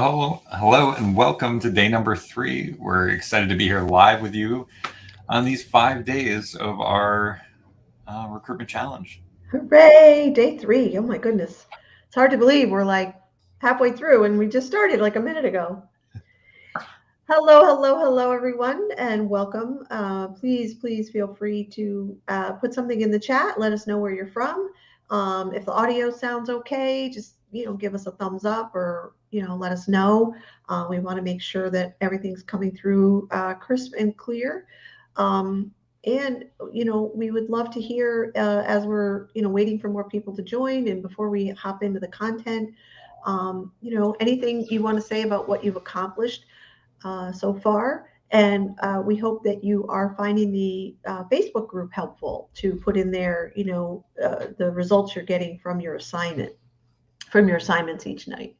Well, hello and welcome to day number 3. We're excited to be here live with you on these 5 days of our recruitment challenge. Hooray, day 3. Oh my goodness. It's hard to believe we're like halfway through and we just started like a minute ago. Hello, everyone, and welcome. Please feel free to put something in the chat. Let us know where you're from. If the audio sounds okay, just give us a thumbs up or let us know. We want to make sure that everything's coming through crisp and clear. And we would love to hear as we're waiting for more people to join, and before we hop into the content, anything you want to say about what you've accomplished so far. And we hope that you are finding the Facebook group helpful to put in there, the results you're getting from your assignments each night.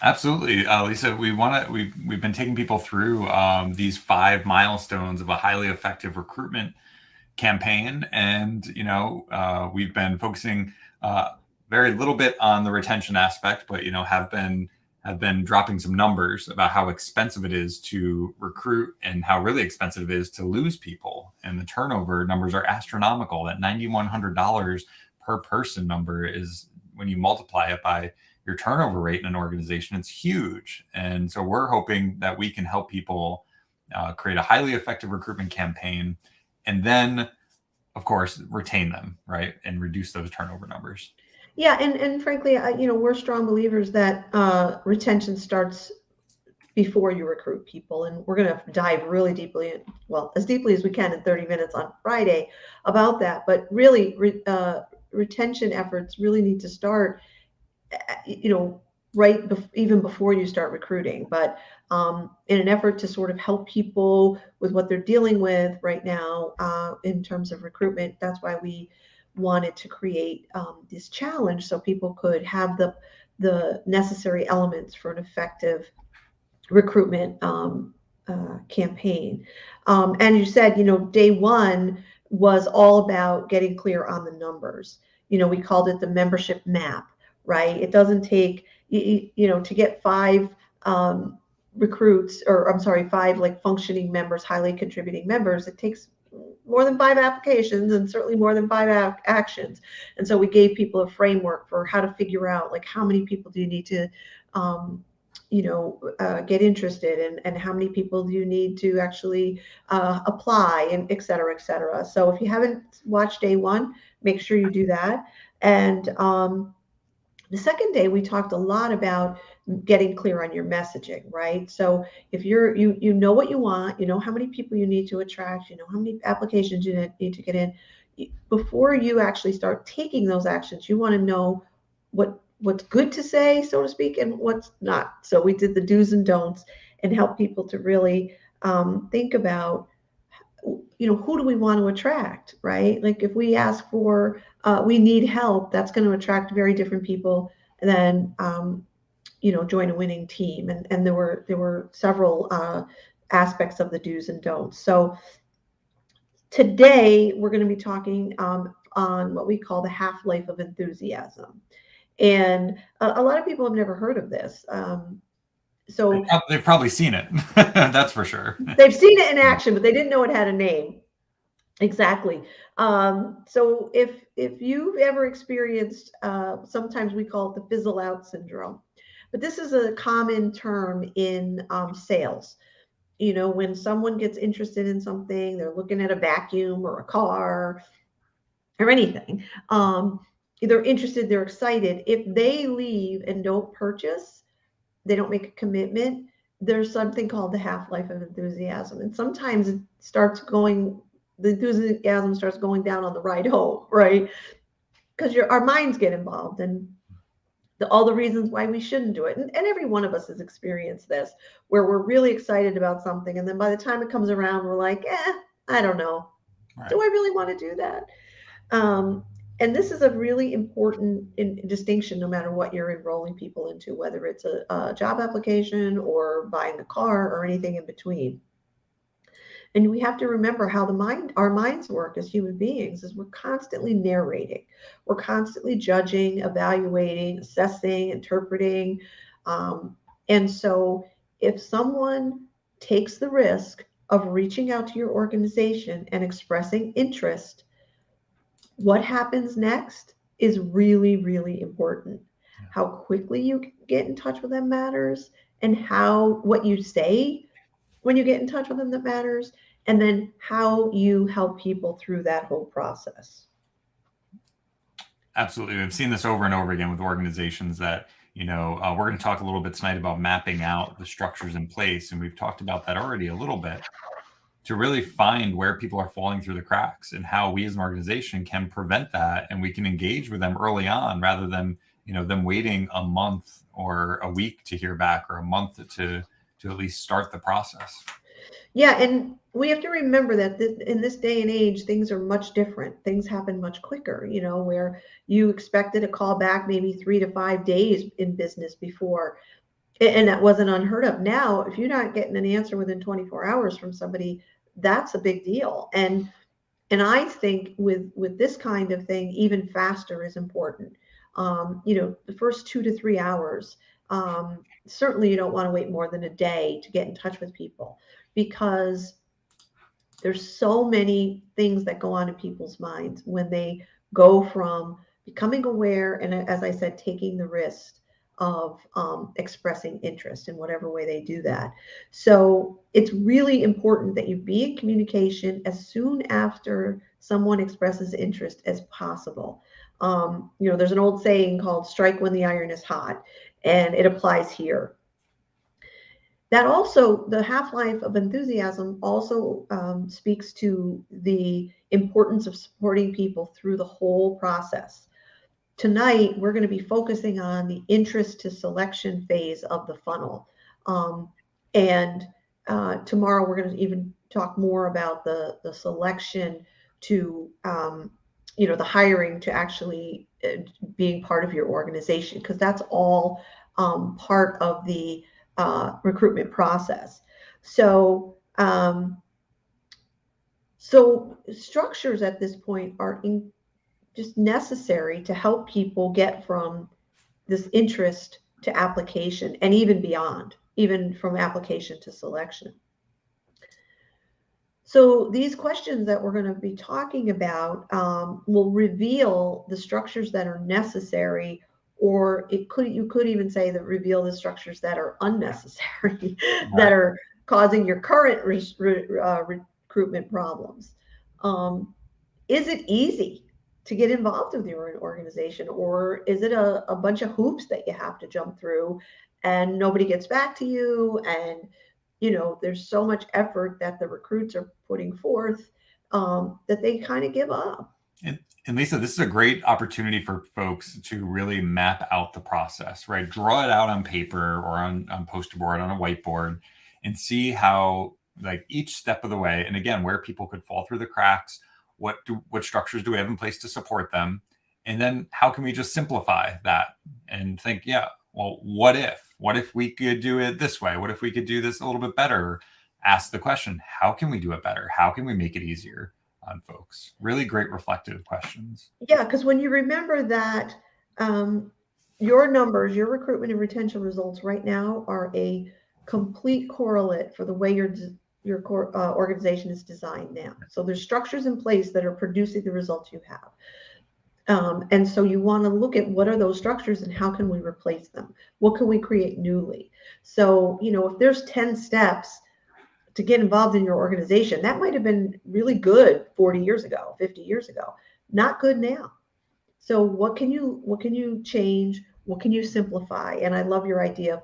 Absolutely, Lisa. We've been taking people through these 5 milestones of a highly effective recruitment campaign, and we've been focusing very little bit on the retention aspect, but have been dropping some numbers about how expensive it is to recruit and how really expensive it is to lose people. And the turnover numbers are astronomical. That $9,100 per person number is, when you multiply it by your turnover rate in an organization, it's huge. And so we're hoping that we can help people create a highly effective recruitment campaign and then, of course, retain them, right? And reduce those turnover numbers. Yeah, and frankly, we're strong believers that retention starts before you recruit people, and we're going to dive really deeply, as deeply as we can in 30 minutes on Friday about that. But really, retention efforts really need to start, even before you start recruiting. But in an effort to sort of help people with what they're dealing with right now in terms of recruitment, that's why we wanted to create this challenge so people could have the necessary elements for an effective recruitment campaign. And you said, day 1 was all about getting clear on the numbers. We called it the membership map, right? It doesn't take, to get 5 recruits, or I'm sorry, 5 like functioning members, highly contributing members. It takes more than 5 applications and certainly more than 5 actions. And so we gave people a framework for how to figure out, like, how many people do you need to get interested, and how many people do you need to actually apply, and et cetera, et cetera. So if you haven't watched day 1, make sure you do that. And the second day, we talked a lot about getting clear on your messaging, right? So if you know what you want, you know how many people you need to attract, you know how many applications you need to get in, before you actually start taking those actions, you want to know what's good to say, so to speak, and what's not. So we did the do's and don'ts and help people to really think about, who do we want to attract, right? Like if we ask for, we need help, that's going to attract very different people than, join a winning team. And there were several aspects of the do's and don'ts. So today we're going to be talking on what we call the half-life of enthusiasm. And a lot of people have never heard of this. So they've probably seen it. That's for sure. They've seen it in action, but they didn't know it had a name. Exactly. So if you've ever experienced, sometimes we call it the Fizzle Out Syndrome, but this is a common term in sales. When someone gets interested in something, they're looking at a vacuum or a car or anything. They're interested, they're excited. If they leave and don't purchase, they don't make a commitment, there's something called the half-life of enthusiasm. And sometimes the enthusiasm starts going down on the ride home, right? Because our minds get involved, and all the reasons why we shouldn't do it. And every one of us has experienced this, where we're really excited about something, and then by the time it comes around, we're like, I don't know. Right. Do I really want to do that? And this is a really important distinction, no matter what you're enrolling people into, whether it's a job application or buying a car or anything in between. And we have to remember how our minds work as human beings, is we're constantly narrating. We're constantly judging, evaluating, assessing, interpreting. And so if someone takes the risk of reaching out to your organization and expressing interest, what happens next is really, really important. Yeah. How quickly you get in touch with them matters, and what you say when you get in touch with them that matters, and then how you help people through that whole process. Absolutely. I've seen this over and over again with organizations that, we're going to talk a little bit tonight about mapping out the structures in place. And we've talked about that already a little bit, to really find where people are falling through the cracks and how we as an organization can prevent that. And we can engage with them early on rather than, them waiting a month or a week to hear back, or a month to at least start the process. Yeah, and we have to remember that in this day and age, things are much different. Things happen much quicker, where you expected a call back maybe 3 to 5 days in business before, and that wasn't unheard of. Now, if you're not getting an answer within 24 hours from somebody, that's a big deal. And I think with this kind of thing, even faster is important. The first 2 to 3 hours. Certainly, you don't want to wait more than a day to get in touch with people, because there's so many things that go on in people's minds when they go from becoming aware and, as I said, taking the risk of expressing interest in whatever way they do that. So it's really important that you be in communication as soon after someone expresses interest as possible. There's an old saying called strike when the iron is hot, and it applies here. That also, the half-life of enthusiasm also speaks to the importance of supporting people through the whole process. Tonight, we're going to be focusing on the interest to selection phase of the funnel. And tomorrow, we're going to even talk more about the selection to, the hiring to actually being part of your organization, because that's all part of the recruitment process. So structures at this point are just necessary to help people get from this interest to application, and even beyond, even from application to selection. So these questions that we're going to be talking about will reveal the structures that are necessary, or you could even say that reveal the structures that are unnecessary, that are causing your current recruitment problems. Is it easy to get involved with your organization, or is it a bunch of hoops that you have to jump through and nobody gets back to you, and there's so much effort that the recruits are putting forth that they kind of give up? And Lisa, this is a great opportunity for folks to really map out the process, right? Draw it out on paper or on poster board, on a whiteboard, and see how, like, each step of the way, and again, where people could fall through the cracks, what structures do we have in place to support them? And then how can we just simplify that and think, yeah, well, what if we could do it this way? What if we could do this a little bit better? Ask the question, how can we do it better? How can we make it easier on folks? Really great reflective questions. Yeah, because when you remember that your numbers, your recruitment and retention results right now are a complete correlate for the way your organization is designed now. So there's structures in place that are producing the results you have. And so you want to look at what are those structures and how can we replace them? What can we create newly? So, if there's 10 steps to get involved in your organization, that might have been really good 40 years ago, 50 years ago, not good now. So what can you change? What can you simplify? And I love your idea of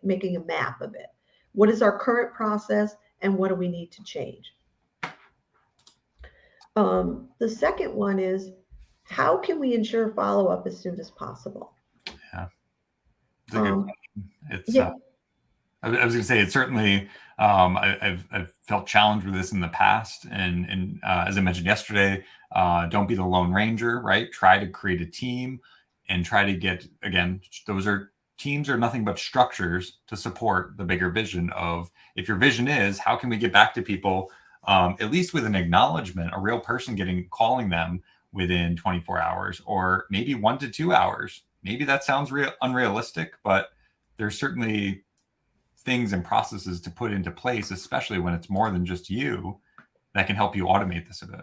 making a map of it. What is our current process and what do we need to change? The second one is, how can we ensure follow-up as soon as possible? Yeah, it's a good question. It's yeah. I was going to say, it's certainly, I've felt challenged with this in the past, and as I mentioned yesterday, don't be the Lone Ranger, right? Try to create a team and try to get, again, teams are nothing but structures to support the bigger vision of, if your vision is, how can we get back to people, at least with an acknowledgement, a real person calling them within 24 hours, or maybe 1 to 2 hours. Maybe that sounds unrealistic, but there's certainly things and processes to put into place, especially when it's more than just you, that can help you automate this a bit.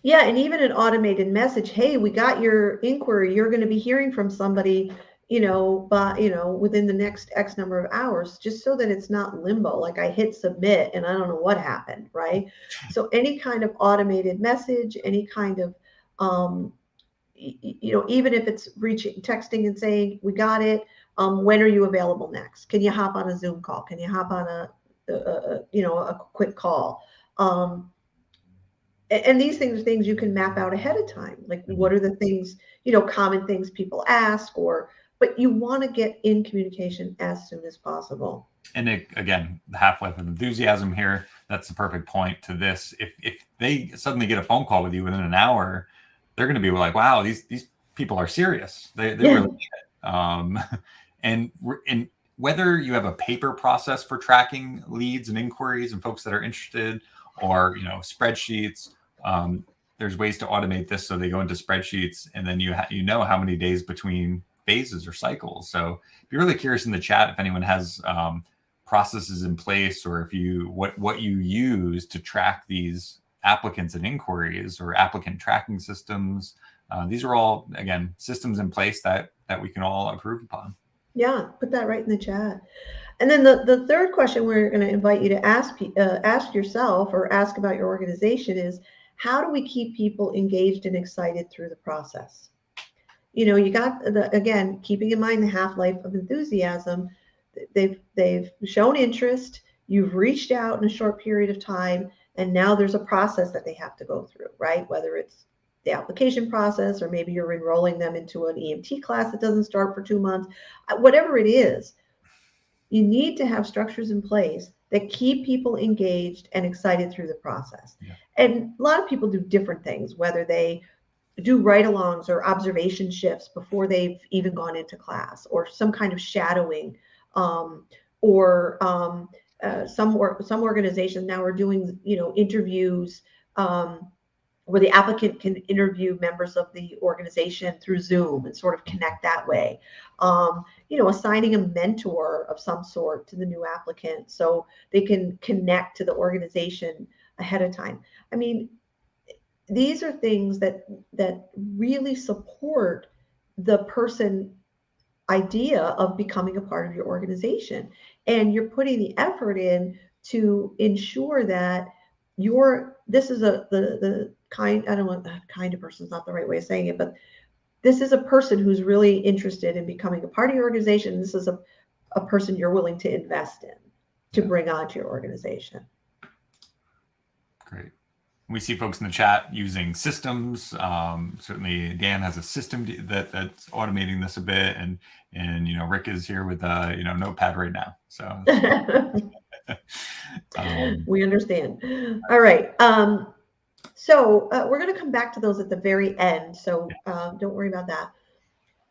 Yeah, and even an automated message, hey, we got your inquiry. You're going to be hearing from somebody, within the next X number of hours, just so that it's not limbo. Like I hit submit and I don't know what happened, right? So any kind of automated message, any kind of, even if it's texting and saying, we got it. When are you available next? Can you hop on a Zoom call? Can you hop on a quick call? And these things are things you can map out ahead of time. Like what are the things, common things people ask, but you want to get in communication as soon as possible. And again, the half-life of enthusiasm here, that's the perfect point to this. If they suddenly get a phone call with you within an hour, they're going to be like, wow, these people are serious. They really need it. And whether you have a paper process for tracking leads and inquiries and folks that are interested, or spreadsheets, there's ways to automate this so they go into spreadsheets, and then you know how many days between phases or cycles. So be really curious in the chat if anyone has processes in place, or if what you use to track these applicants and inquiries, or applicant tracking systems. These are all, again, systems in place that we can all improve upon. Yeah, put that right in the chat. And then the third question we're going to invite you to ask yourself or ask about your organization is, how do we keep people engaged and excited through the process? You got again, keeping in mind the half-life of enthusiasm. They've shown interest. You've reached out in a short period of time, and now there's a process that they have to go through, right? Whether it's the application process, or maybe you're enrolling them into an EMT class that doesn't start for 2 months, whatever it is, you need to have structures in place that keep people engaged and excited through the process. Yeah. And a lot of people do different things, whether they do ride-alongs or observation shifts before they've even gone into class, or some kind of shadowing, or some organizations now are doing, interviews, where the applicant can interview members of the organization through Zoom and sort of connect that way. Assigning a mentor of some sort to the new applicant so they can connect to the organization ahead of time. I mean, these are things that really support the person idea of becoming a part of your organization. And you're putting the effort in to ensure that this is the kind, I don't want kind of person is not the right way of saying it, but this is a person who's really interested in becoming a part of your organization. This is a person you're willing to invest in to bring onto your organization. Great. We see folks in the chat using systems. Certainly Dan has a system that's automating this a bit, and Rick is here with Notepad right now. So we understand. All right. So we're going to come back to those at the very end. So don't worry about that.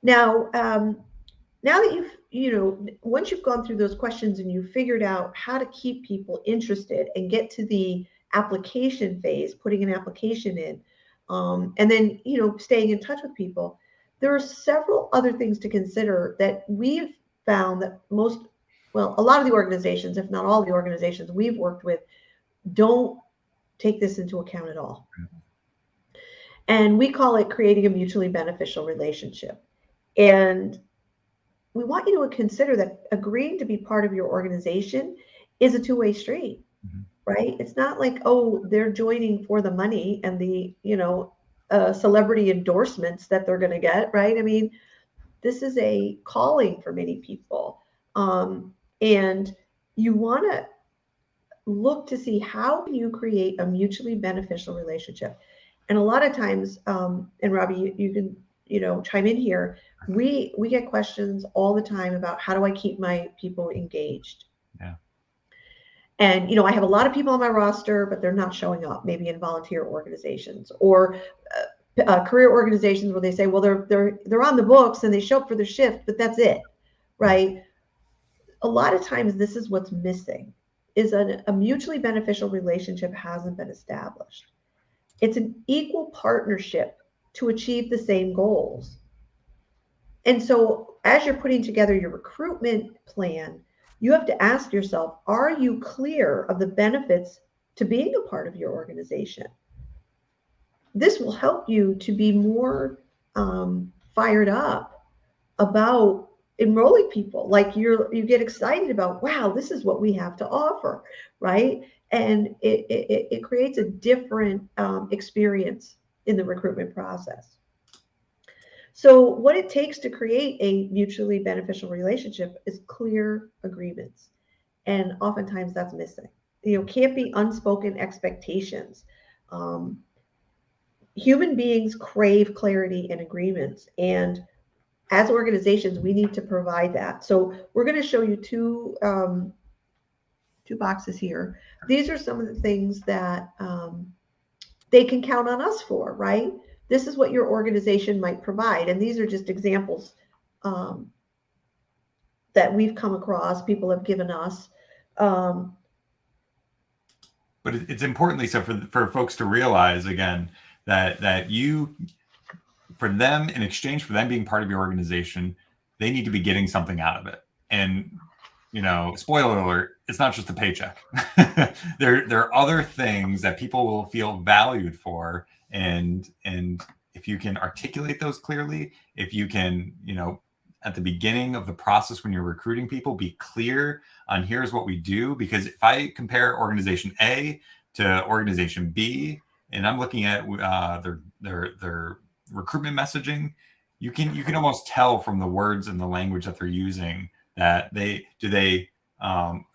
Now, now that once you've gone through those questions and you've figured out how to keep people interested and get to the application phase, putting an application in, and then, staying in touch with people, there are several other things to consider that we've found that a lot of the organizations, if not all the organizations we've worked with, don't take this into account at all. And we call it creating a mutually beneficial relationship. And we want you to consider that agreeing to be part of your organization is a two-way street, right? It's not like, oh, they're joining for the money and the, celebrity endorsements that they're going to get, right? I mean, this is a calling for many people. And you want to look to see how can you create a mutually beneficial relationship. And a lot of times, and Robbie, you can, chime in here. We get questions all the time about how do I keep my people engaged? Yeah. And, I have a lot of people on my roster, but they're not showing up, maybe in volunteer organizations or career organizations where they say, well, they're on the books and they show up for their shift, but that's it, right? A lot of times this is what's missing, is a mutually beneficial relationship hasn't been established. It's an equal partnership to achieve the same goals. And so as you're putting together your recruitment plan, you have to ask yourself, are you clear of the benefits to being a part of your organization? This will help you to be more fired up about enrolling people. Like you get excited about, wow, this is what we have to offer, right? And it creates a different experience in the recruitment process. So what it takes to create a mutually beneficial relationship is clear agreements. And oftentimes that's missing. Can't be unspoken expectations. Um, Human beings crave clarity and agreements. And as organizations, we need to provide that. So we're going to show you two boxes here. These are some of the things that they can count on us for, right? This is what your organization might provide. And these are just examples um, that we've come across, people have given us. Um, But it's important, Lisa, for folks to realize again that you, for them, in exchange for them being part of your organization, they need to be getting something out of it. And spoiler alert, it's not just a paycheck. there are other things that people will feel valued for, and if you can articulate those clearly, if you can, at the beginning of the process when you're recruiting people, be clear on here's what we do. Because if I compare organization A to organization B, and I'm looking at their recruitment messaging, you can almost tell from the words and the language that they're using that they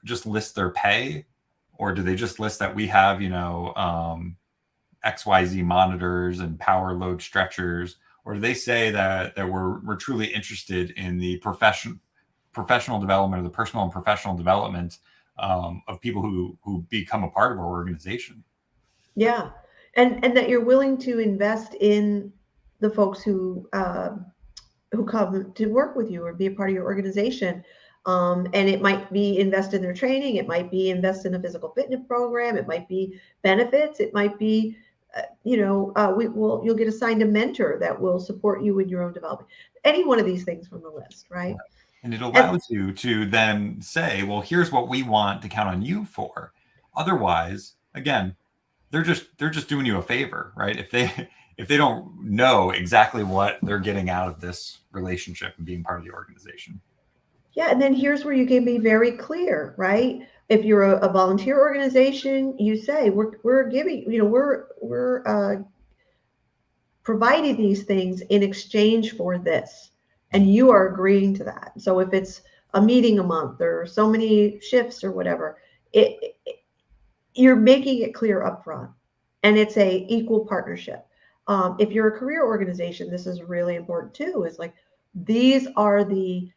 just list their pay, or do they just list that we have XYZ monitors and power load stretchers, or do they say that we're truly interested in the professional development, or the personal and professional development of people who become a part of our organization? Yeah, and that you're willing to invest in the folks who come to work with you or be a part of your organization. And it might be invest in their training. It might be invest in a physical fitness program. It might be benefits. It might be, you'll get assigned a mentor that will support you in your own development. Any one of these things from the list, right? And it allows you to then say, well, here's what we want to count on you for. Otherwise, again, they're just doing you a favor, right? If they don't know exactly what they're getting out of this relationship and being part of the organization. Yeah, and then here's where you can be very clear, right? If you're a volunteer organization, you say we're giving, we're providing these things in exchange for this, and you are agreeing to that. So if it's a meeting a month or so many shifts or whatever, you're making it clear up front, and it's a equal partnership. If you're a career organization, this is really important too. Is like these are the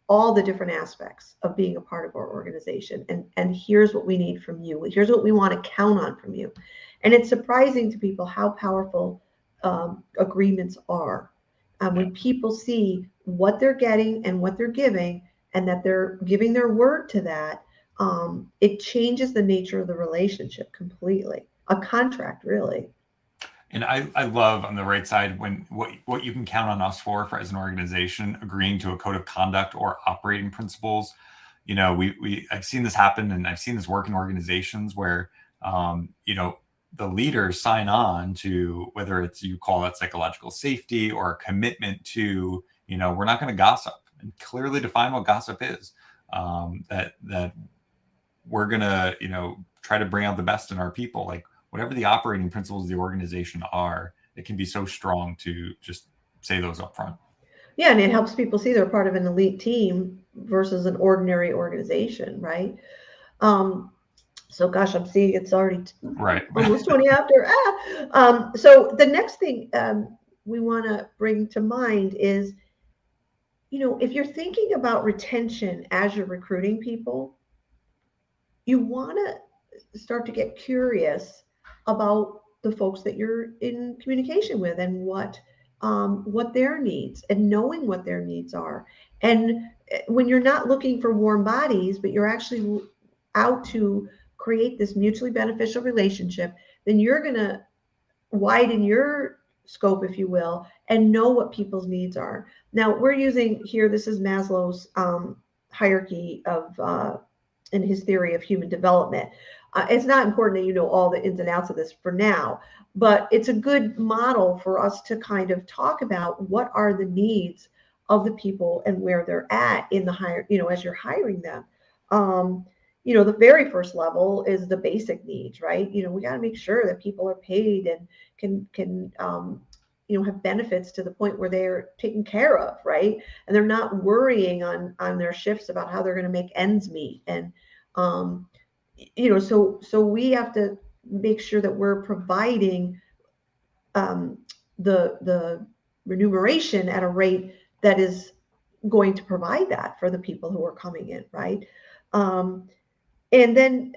all the different aspects of being a part of our organization, and here's what we need from you. Here's what we want to count on from you. And it's surprising to people how powerful agreements are. When people see what they're getting and what they're giving, and that they're giving their word to that, it changes the nature of the relationship completely. A contract, really. And I love on the right side when what you can count on us for as an organization, agreeing to a code of conduct or operating principles. I've seen this happen, and I've seen this work in organizations where the leaders sign on to, whether it's, you call that psychological safety or a commitment to, we're not going to gossip, and clearly define what gossip is. That we're going to, try to bring out the best in our people. Like, whatever the operating principles of the organization are, it can be so strong to just say those up front. Yeah, and it helps people see they're part of an elite team versus an ordinary organization, right? So gosh, I'm seeing it's already right almost 20 after. So the next thing we want to bring to mind is, if you're thinking about retention as you're recruiting people, you want to start to get curious about the folks that you're in communication with, and what their needs, and knowing what their needs are. And when you're not looking for warm bodies, but you're actually out to create this mutually beneficial relationship, then you're going to widen your scope, if you will, and know what people's needs are. Now we're using here, this is Maslow's hierarchy of in his theory of human development. It's not important that you know all the ins and outs of this for now, but it's a good model for us to kind of talk about what are the needs of the people and where they're at in the hire, as you're hiring them. The very first level is the basic needs, right? We got to make sure that people are paid and can have benefits to the point where they're taken care of, right? And they're not worrying on their shifts about how they're going to make ends meet. And so we have to make sure that we're providing the remuneration at a rate that is going to provide that for the people who are coming in, right? And then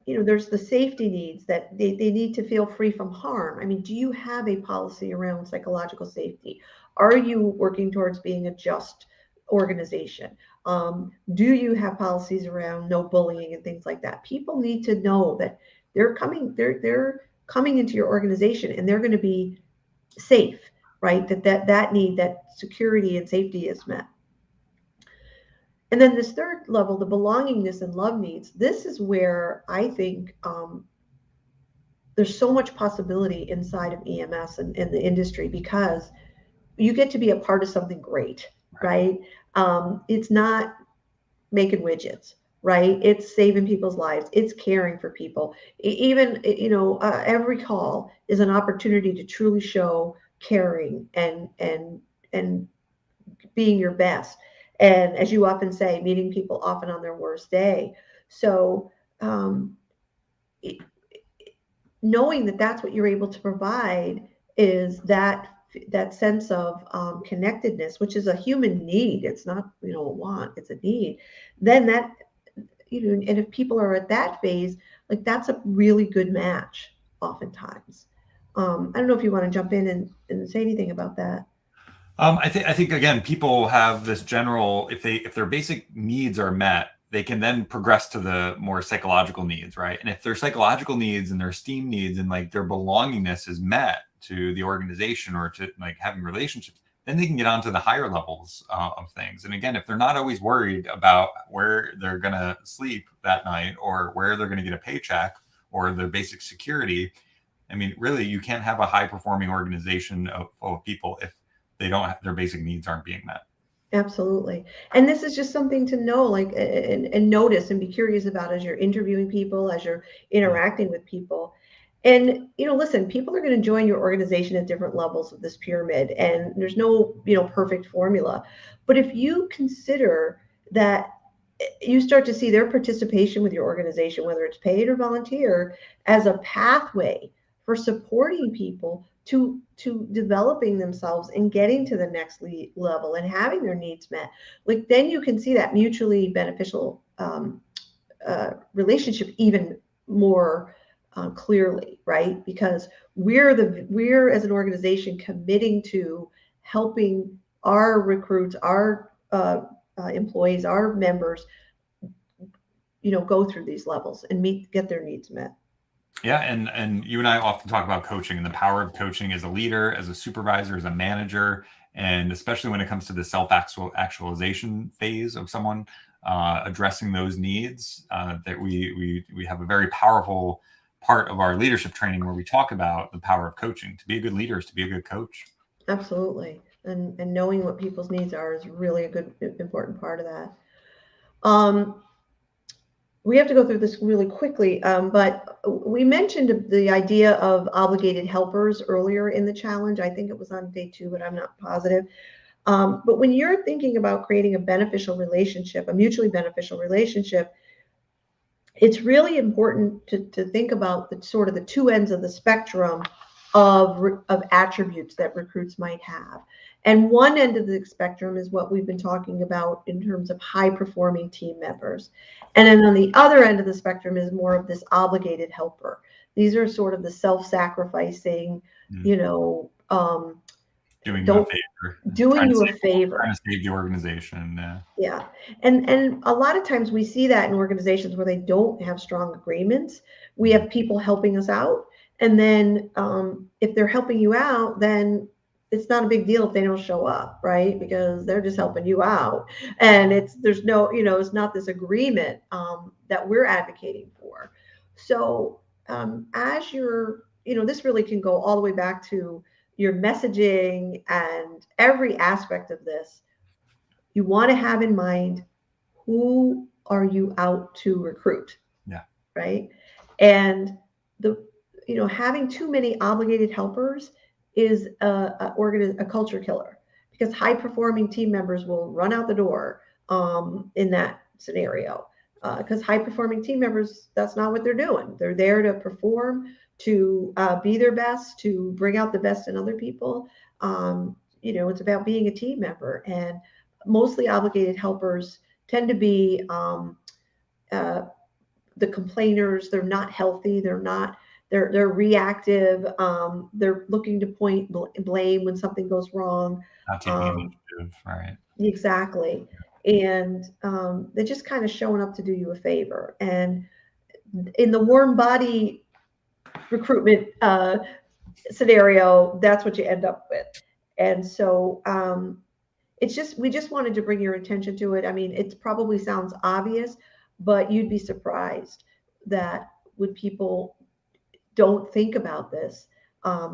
there's the safety needs that they need to feel free from harm. I mean, do you have a policy around psychological safety? Are you working towards being a just organization? Do you have policies around no bullying and things like that? People need to know that they're coming into your organization and they're going to be safe, right? That need, that security and safety is met. And then this third level, the belongingness and love needs, this is where I think there's so much possibility inside of EMS and in the industry, because you get to be a part of something great, right? It's not making widgets, right? It's saving people's lives. It's caring for people. Even, every call is an opportunity to truly show caring and being your best. And as you often say, meeting people often on their worst day. So knowing that that's what you're able to provide is that sense of connectedness, which is a human need. It's not, a want, it's a need. Then that, and if people are at that phase, like that's a really good match oftentimes. I don't know if you want to jump in and say anything about that. I think again, people have this general, if their basic needs are met, they can then progress to the more psychological needs, right? And if their psychological needs and their esteem needs and like their belongingness is met to the organization or to like having relationships, then they can get onto the higher levels of things. And again, if they're not always worried about where they're going to sleep that night or where they're going to get a paycheck or their basic security, I mean, really, you can't have a high performing organization of people if they don't have, their basic needs aren't being met. Absolutely. And this is just something to know, like, and notice and be curious about as you're interviewing people, as you're interacting with people. And, listen, people are going to join your organization at different levels of this pyramid, and there's no, perfect formula. But if you consider that you start to see their participation with your organization, whether it's paid or volunteer, as a pathway for supporting people to developing themselves and getting to the next level and having their needs met, like then you can see that mutually beneficial relationship even more clearly, right? Because we're as an organization committing to helping our recruits, our employees, our members, go through these levels and get their needs met. Yeah, and you and I often talk about coaching and the power of coaching as a leader, as a supervisor, as a manager, and especially when it comes to the self-actualization phase of someone addressing those needs. That we have a very powerful part of our leadership training where we talk about the power of coaching. To be a good leader is to be a good coach. Absolutely, and knowing what people's needs are is really a good, important part of that. We have to go through this really quickly, but we mentioned the idea of obligated helpers earlier in the challenge. I think it was on day 2, but I'm not positive. But when you're thinking about creating a beneficial relationship, a mutually beneficial relationship, it's really important to think about the sort of the two ends of the spectrum of attributes that recruits might have. And one end of the spectrum is what we've been talking about in terms of high performing team members. And then on the other end of the spectrum is more of this obligated helper. These are sort of the self-sacrificing, doing you a favor. Doing you a favor. Trying to save the organization. Yeah. And a lot of times we see that in organizations where they don't have strong agreements. We have people helping us out, And then if they're helping you out, then it's not a big deal if they don't show up, right? Because they're just helping you out. And there's no, it's not this agreement that we're advocating for. So as you're, this really can go all the way back to your messaging and every aspect of this. You want to have in mind, who are you out to recruit? Yeah. Right. And having too many obligated helpers is a culture killer, because high performing team members will run out the door in that scenario. Because high performing team members, that's not what they're doing. They're there to perform, to be their best, to bring out the best in other people. It's about being a team member, and mostly obligated helpers tend to be the complainers. They're not healthy. They're reactive. They're looking to point blame when something goes wrong. Not taking initiative, right? Exactly. And they're just kind of showing up to do you a favor. And in the warm body recruitment scenario, that's what you end up with. And so we just wanted to bring your attention to it. I mean, it probably sounds obvious, but you'd be surprised that when people don't think about this,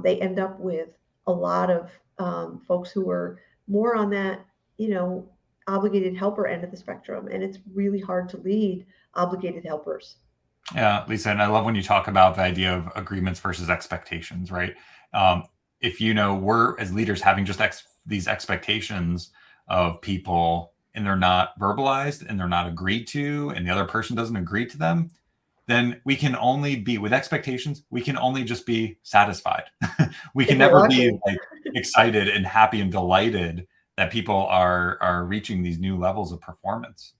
they end up with a lot of folks who are more on that, obligated helper end of the spectrum. And it's really hard to lead obligated helpers. Yeah, Lisa, and I love when you talk about the idea of agreements versus expectations, right? If we're as leaders having just these expectations of people, and they're not verbalized and they're not agreed to, and the other person doesn't agree to them, then we can only be with expectations. We can only just be satisfied. We can never be excited and happy and delighted that people are reaching these new levels of performance.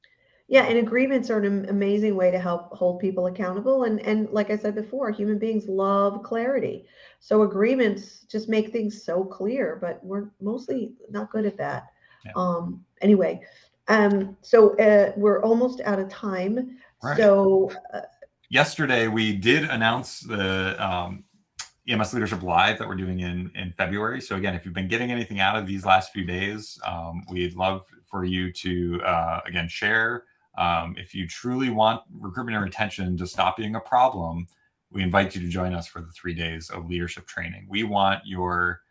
Yeah, and agreements are an amazing way to help hold people accountable. And like I said before, human beings love clarity. So agreements just make things so clear, but we're mostly not good at that. Yeah. Anyway, so we're almost out of time. Right. So yesterday we did announce the EMS Leadership Live that we're doing in February. So again, if you've been getting anything out of these last few days, we'd love for you to, again, share. If you truly want recruitment and retention to stop being a problem, we invite you to join us for the 3 days of leadership training. We want your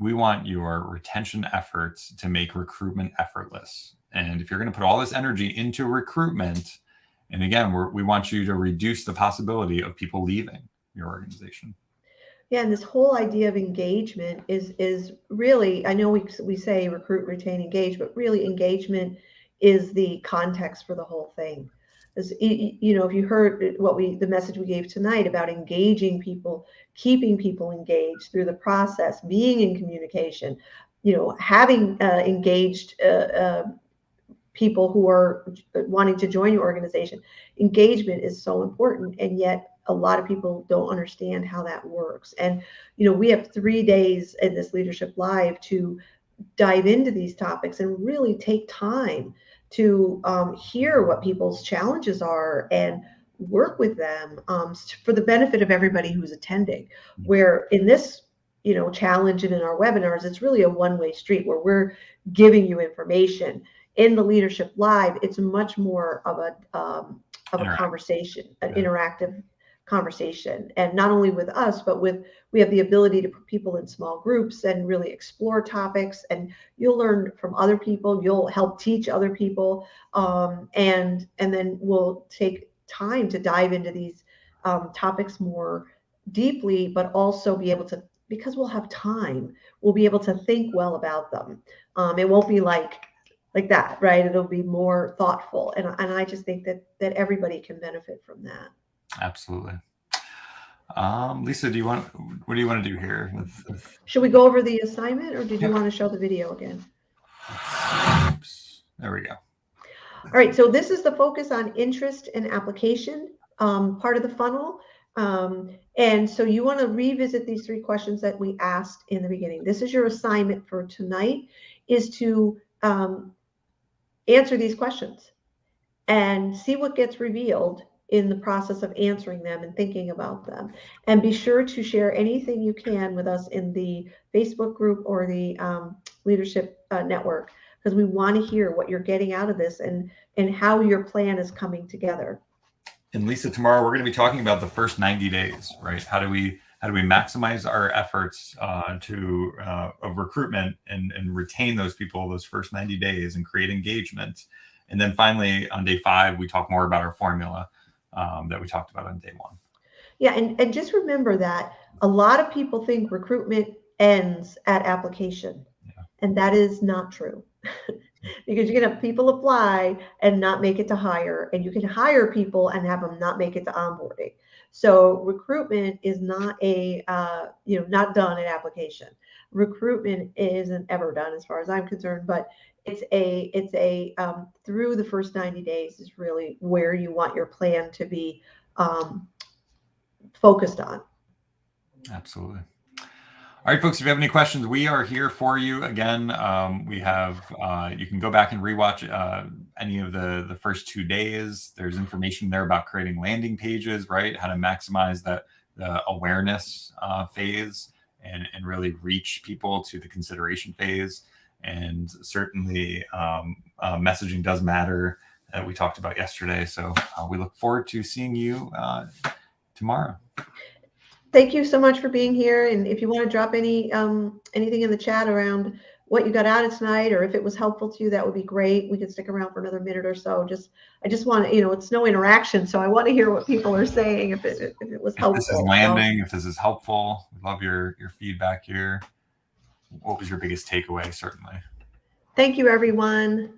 retention efforts to make recruitment effortless. And if you're going to put all this energy into recruitment, and again, we want you to reduce the possibility of people leaving your organization. Yeah, and this whole idea of engagement is really, I know we say recruit, retain, engage, but really engagement is the context for the whole thing. As if you heard the message we gave tonight about engaging people, keeping people engaged through the process, being in communication, having engaged people who are wanting to join your organization. Engagement is so important, and yet a lot of people don't understand how that works. And we have 3 days in this Leadership Live to dive into these topics and really take time to hear what people's challenges are and work with them for the benefit of everybody who's attending. Where in this challenge and in our webinars, it's really a one-way street where we're giving you information. In the Leadership Live, it's much more of a conversation, an interactive conversation, and not only with us, but we have the ability to put people in small groups and really explore topics, and you'll learn from other people, you'll help teach other people, and then we'll take time to dive into these topics more deeply, but also be able to, because we'll have time, we'll be able to think well about them. It won't be like that, right? It'll be more thoughtful, and I just think that everybody can benefit from that. Absolutely. Lisa, what do you want to do here? Should we go over the assignment, or did you want to show the video again? Oops. There we go. All right, so this is the focus on interest and application part of the funnel. And so you want to revisit these 3 questions that we asked in the beginning. This is your assignment for tonight, is to answer these questions and see what gets revealed in the process of answering them and thinking about them. And be sure to share anything you can with us in the Facebook group or the leadership network, because we want to hear what you're getting out of this and how your plan is coming together. And Lisa, tomorrow we're going to be talking about the first 90 days, right? How do we maximize our efforts of recruitment and retain those people those first 90 days and create engagement. And then finally on day 5, we talk more about our formula that we talked about on day 1. Yeah, and just remember that a lot of people think recruitment ends at application, and that is not true. Because you can have people apply and not make it to hire, and you can hire people and have them not make it to onboarding. So recruitment is not not done at application. Recruitment isn't ever done as far as I'm concerned, but it's a through the first 90 days is really where you want your plan to be focused on. Absolutely. All right, folks, if you have any questions, we are here for you. Again, we have, you can go back and rewatch any of the first 2 days. There's information there about creating landing pages, right? How to maximize the awareness phase and really reach people to the consideration phase. And certainly messaging does matter, that we talked about yesterday. So we look forward to seeing you tomorrow. Thank you so much for being here. And if you want to drop any anything in the chat around what you got out of tonight, or if it was helpful to you, that would be great. We could stick around for another minute or so. I just want to, it's no interaction, so I want to hear what people are saying. If it was helpful. If this is landing, if this is helpful, we love your feedback here. What was your biggest takeaway? Certainly. Thank you, everyone.